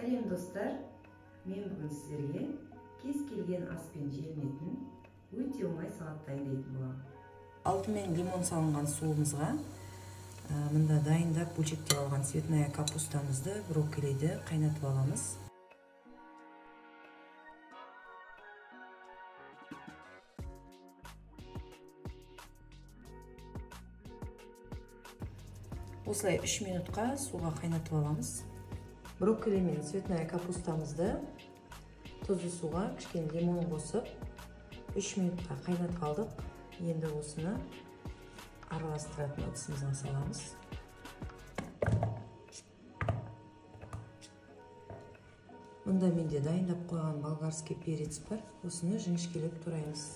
Сәлем достар, мен бүгін сіздерге кез келген ас пен желінетін өте оңай салат дайындайтын боламын. Алтымен лимон салынған суымызға мында дайындап бөлшектеп алған цветная капустамызды, брокколиді қайнатып аламыз. Осылай 3 минутқа суға қайнатып аламыз. Брокколи мен цветная капустамызды тұзды суға кішкене лимон қосып 3 минутқа қайнатып алдық. Енді осыны араластыратын ыдысымызға саламыз. Мұнда менде дайындап қойған болгарский перец бар. Осыны жіңішкелеп тураймыз.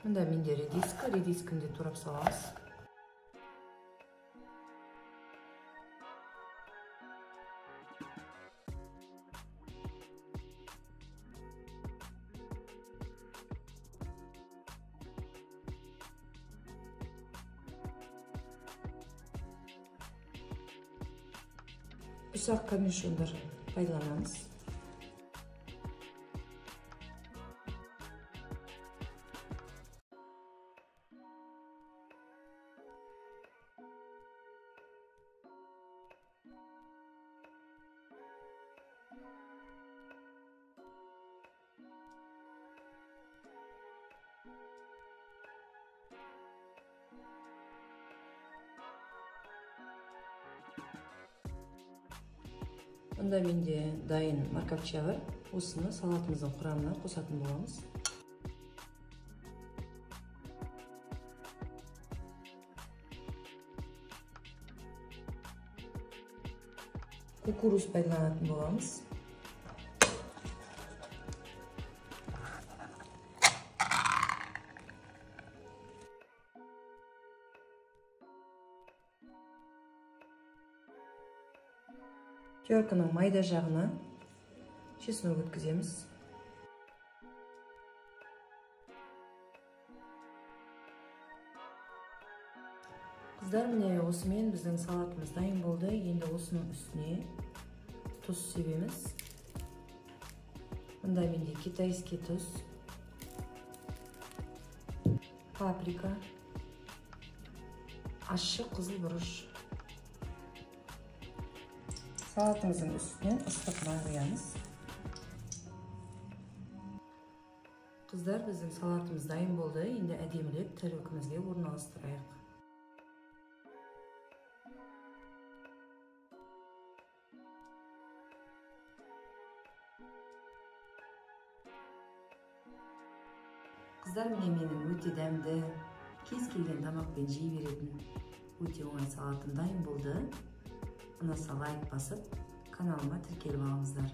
Мұнда менде редискін де турап саламыз. Ұсақ корнишондар пайдаланамыз. Мұнда менде дайын морковча бар. Осыны салатымыздың құрамына қосатын боламыз. Кукуруз пайдаланатын боламыз. Терканың майда жағына чеснок өткіземіз. Қыздар, міне осымен біздің салатымыз дайын болды. Енді осының үстіне тұз себеміз. Мұнда менде китайский тұз, паприка, ащы қызыл бұрыш. Салатымыздың үстінен ыстық нан құямыз. Қыздар, біздің салатымыз дайын болды. Енді әдемілеп тарелкамызға орналастырайық. Қыздар, міне менің өте дәмді, кез келген тамақпен жей беретін өте оңай салатым дайын болды. Ұнаса лайк басып, каналыма тіркеліп алыңыздар.